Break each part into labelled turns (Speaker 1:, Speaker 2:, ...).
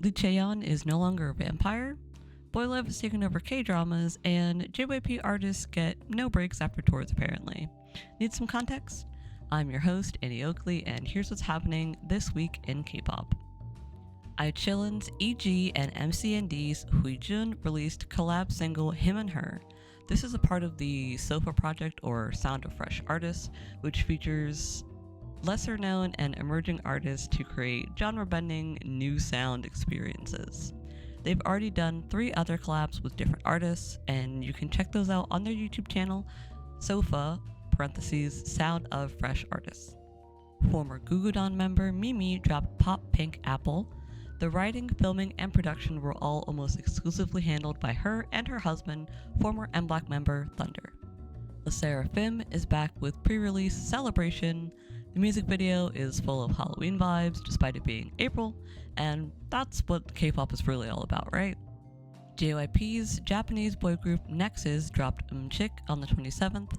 Speaker 1: Lee Chaeyeon is no longer a vampire, Boy Love has taken over K-dramas, and JYP artists get no breaks after tours apparently. Need some context? I'm your host, Annie Oakley, and here's what's happening this week in K-pop. I.O.I's, EG, and MCND's Huijun released collab single Him and Her. This is a part of the SOFA project, or Sound of Fresh Artists, which features lesser known and emerging artists to create genre-bending new sound experiences. They've already done 3 other collabs with different artists, and you can check those out on their YouTube channel, SOFA, Sound of Fresh Artists. Former Gugudan member Mimi dropped Pop Pink Apple. The writing, filming, and production were all almost exclusively handled by her and her husband, former M-Block member Thunder. LE SSERAFIM is back with pre-release Celebration. The music video is full of Halloween vibes despite it being April, and that's what K-pop is really all about, right? JYP's Japanese boy group NEXUS dropped Chick on the 27th.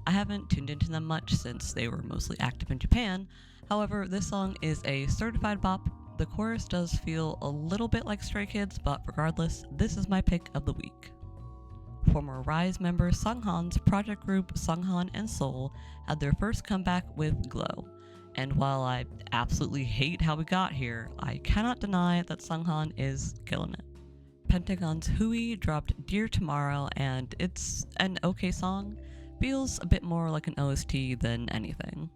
Speaker 1: I haven't tuned into them much since they were mostly active in Japan. However, this song is a certified bop. The chorus does feel a little bit like Stray Kids, but regardless, this is my pick of the week. Former RISE member Sunghan's project group XNHAN&XOUL had their first comeback with Glow. And while I absolutely hate how we got here, I cannot deny that Sunghan is killing it. Pentagon's Hui dropped Dear Tomorrow, and it's an okay song. Feels a bit more like an OST than anything.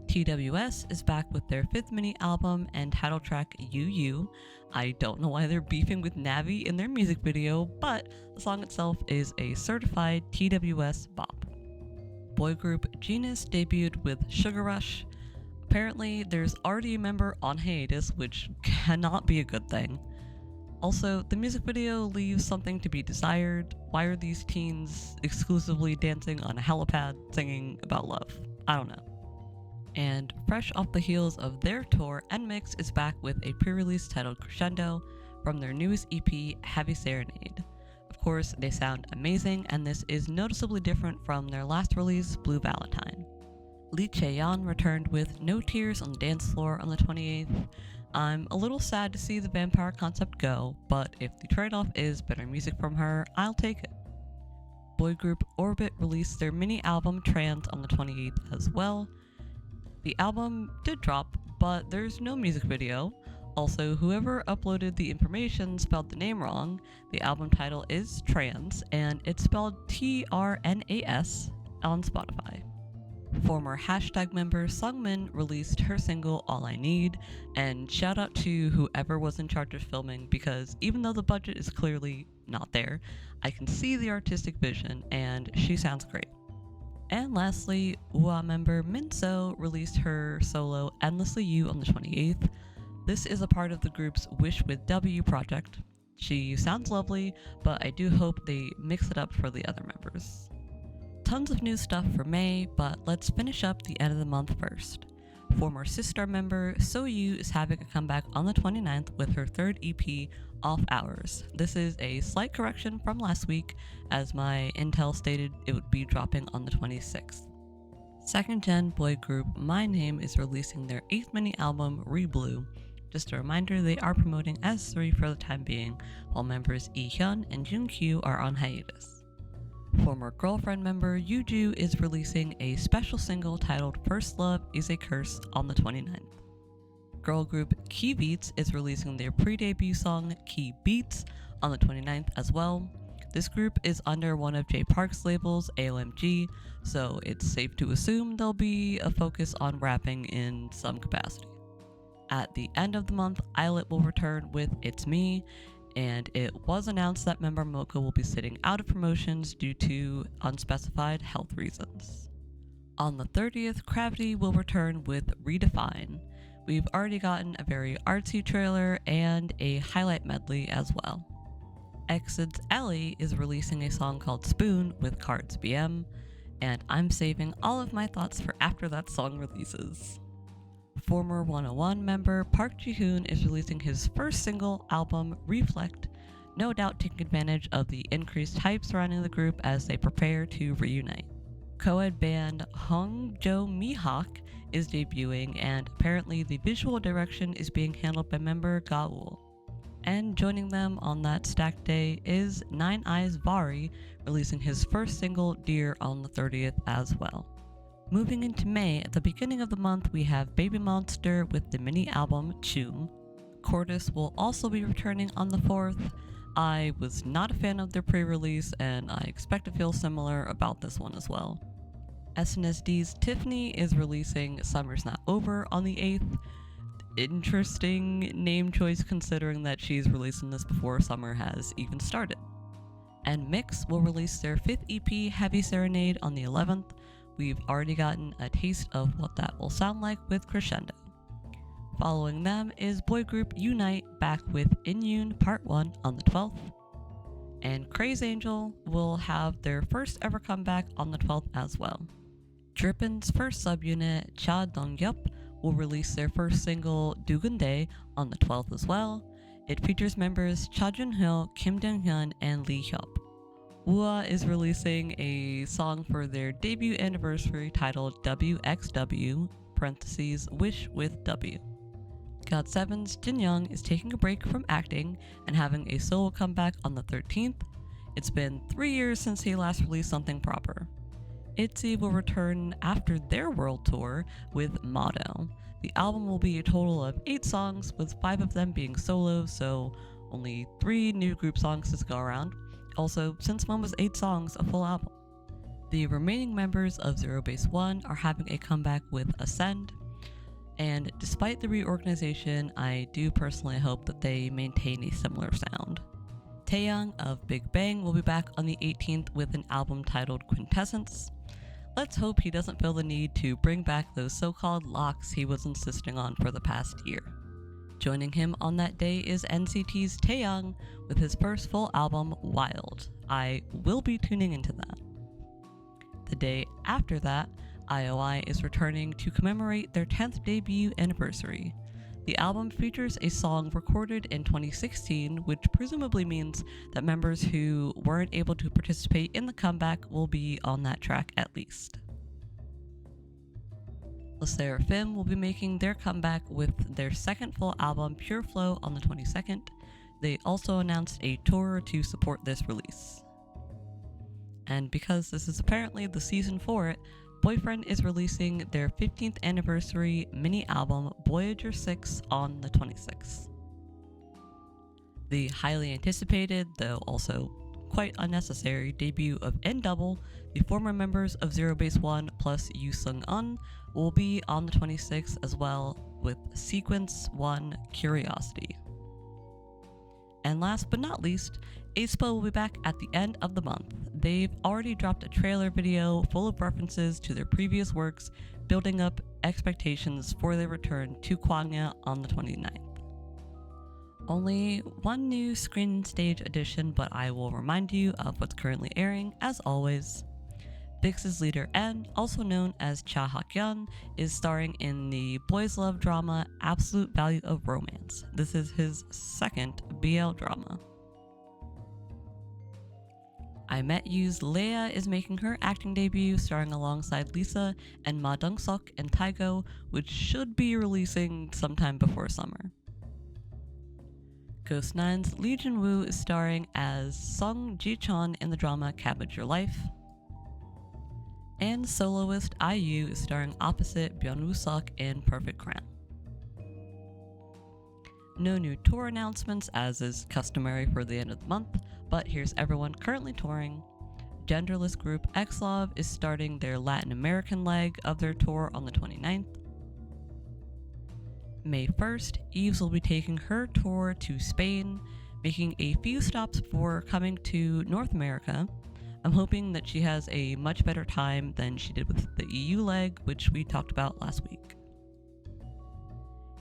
Speaker 1: TWS is back with their 5th mini album and title track UU. I don't know why they're beefing with Navi in their music video, but the song itself is a certified TWS bop. Boy group Genus debuted with Sugar Rush. Apparently, there's already a member on hiatus, which cannot be a good thing. Also, the music video leaves something to be desired. Why are these teens exclusively dancing on a helipad singing about love? I don't know. And fresh off the heels of their tour, NMIX is back with a pre-release titled Crescendo from their newest EP, Heavy Serenade. Of course, they sound amazing, and this is noticeably different from their last release, Blue Valentine. Lee Chaeyeon returned with No Tears on the Dance Floor on the 28th. I'm a little sad to see the vampire concept go, but if the trade-off is better music from her, I'll take it. Boy group Orbit released their mini album Trans on the 28th as well. The album did drop, but there's no music video. Also, whoever uploaded the information spelled the name wrong. The album title is Trans, and it's spelled TRNAS on Spotify. Former hashtag member Sungmin released her single All I Need, and shout out to whoever was in charge of filming, because even though the budget is clearly not there, I can see the artistic vision, and she sounds great. And lastly, WOOAH member Minso released her solo Endlessly You on the 28th. This is a part of the group's Wish with W project. She sounds lovely, but I do hope they mix it up for the other members. Tons of new stuff for May, but let's finish up the end of the month first. Former Sistar member Soyu is having a comeback on the 29th with her 3rd EP, Off Hours. This is a slight correction from last week, as my intel stated it would be dropping on the 26th. Second gen boy group My Name is releasing their 8th mini album, Reblue. Just a reminder, they are promoting S3 for the time being, while members Ehyun and Junkyu are on hiatus. Former Girlfriend member Yuju is releasing a special single titled First Love is a Curse on the 29th. Girl group Key Beats is releasing their pre-debut song Key Beats on the 29th as well. This group is under one of Jay Park's labels, AOMG, so it's safe to assume there'll be a focus on rapping in some capacity. At the end of the month, Islet will return with It's Me, and it was announced that member Mocha will be sitting out of promotions due to unspecified health reasons. On the 30th, CRAVITY will return with Redefine. We've already gotten a very artsy trailer and a highlight medley as well. EXID's Ellie is releasing a song called Spoon with Cards BM, and I'm saving all of my thoughts for after that song releases. Former 101 member Park Ji-hoon is releasing his first single album, Reflect, no doubt taking advantage of the increased hype surrounding the group as they prepare to reunite. Co-ed band Hong Jo Mihawk is debuting, and apparently the visual direction is being handled by member Gaul. And joining them on that stacked day is NINE.I's Vari, releasing his first single, Dear, on the 30th as well. Moving into May, at the beginning of the month, we have Baby Monster with the mini album Choom. Cordis will also be returning on the 4th. I was not a fan of their pre-release, and I expect to feel similar about this one as well. SNSD Tiffany is releasing Summer's Not Over on the 8th. Interesting name choice considering that she's releasing this before summer has even started. And Mix will release their 5th EP, Heavy Serenade, on the 11th. We've already gotten a taste of what that will sound like with Crescendo. Following them is boy group Unite back with In Yoon Part 1 on the 12th. And Craze Angel will have their first ever comeback on the 12th as well. Drippin's first subunit, Cha Dong-yup, will release their first single, Dugundae, on the 12th as well. It features members Cha Jun-ho, Kim Dong-hyun, and Lee Hyup. WOOAH is releasing a song for their debut anniversary titled WXW, parentheses, Wish with W. GOT7's Jin Young is taking a break from acting and having a solo comeback on the 13th. It's been 3 years since he last released something proper. ITZY will return after their world tour with Motto. The album will be a total of 8 songs, with 5 of them being solo, so only 3 new group songs to go around. Also, since one was 8 songs, a full album. The remaining members of Zero Base One are having a comeback with Ascend, and despite the reorganization, I do personally hope that they maintain a similar sound. Taeyong of Big Bang will be back on the 18th with an album titled Quintessence. Let's hope he doesn't feel the need to bring back those so-called locks he was insisting on for the past year. Joining him on that day is NCT's Taeyong with his first full album, Wild. I will be tuning into that. The day after that, I.O.I is returning to commemorate their 10th debut anniversary. The album features a song recorded in 2016, which presumably means that members who weren't able to participate in the comeback will be on that track at least. LE SSERAFIM will be making their comeback with their second full album, Pure Flow, on the 22nd. They also announced a tour to support this release. And because this is apparently the season for it, Boyfriend is releasing their 15th anniversary mini album, Voyager 6, on the 26th. The highly anticipated, though also quite unnecessary, debut of N-Double, the former members of Zero Base One plus Yoo Sung-un, will be on the 26th as well, with Sequence 1 Curiosity. And last but not least, aespa will be back at the end of the month. They've already dropped a trailer video full of references to their previous works, building up expectations for their return to Kwangya on the 29th. Only one new screen and stage edition, but I will remind you of what's currently airing, as always. VIX's leader N, also known as Cha Hak-yeon, is starring in the boys' love drama Absolute Value of Romance. This is his second BL drama. I Met You's Leia is making her acting debut, starring alongside Lisa and Ma Dong-seok in Taego, which should be releasing sometime before summer. Ghost 9's Lee Jin-woo is starring as Sung Ji-chon in the drama Cabbage Your Life. And soloist IU is starring opposite Byung-woo-seok in Perfect Crown. No new tour announcements, as is customary for the end of the month, but here's everyone currently touring. Genderless group X-Love is starting their Latin American leg of their tour on the 29th. May 1st, Eves will be taking her tour to Spain, making a few stops before coming to North America. I'm hoping that she has a much better time than she did with the EU leg, which we talked about last week.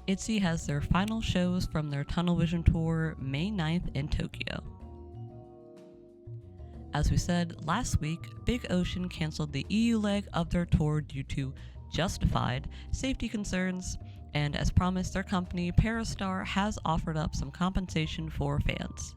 Speaker 1: ITZY has their final shows from their Tunnel Vision tour May 9th in Tokyo. As we said last week, Big Ocean canceled the EU leg of their tour due to justified safety concerns, and as promised, their company Parastar has offered up some compensation for fans.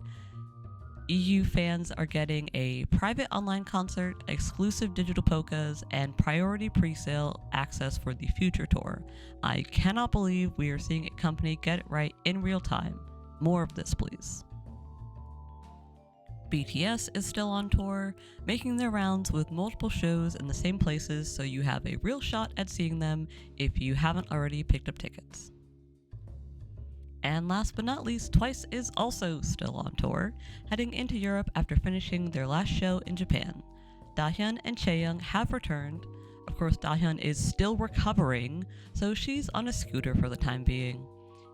Speaker 1: EU fans are getting a private online concert, exclusive digital polkas, and priority pre-sale access for the future tour. I cannot believe we are seeing a company get it right in real time. More of this, please. BTS is still on tour, making their rounds with multiple shows in the same places so you have a real shot at seeing them if you haven't already picked up tickets. And last but not least, TWICE is also still on tour, heading into Europe after finishing their last show in Japan. Dahyun and Chaeyoung have returned. Of course, Dahyun is still recovering, so she's on a scooter for the time being.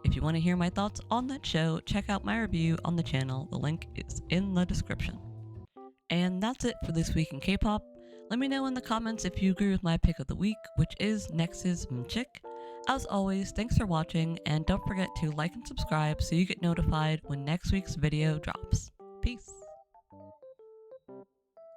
Speaker 1: If you want to hear my thoughts on that show, check out my review on the channel. The link is in the description. And that's it for this week in K-pop. Let me know in the comments if you agree with my pick of the week, which is NEXT's Mchik. As always, thanks for watching, and don't forget to like and subscribe so you get notified when next week's video drops. Peace!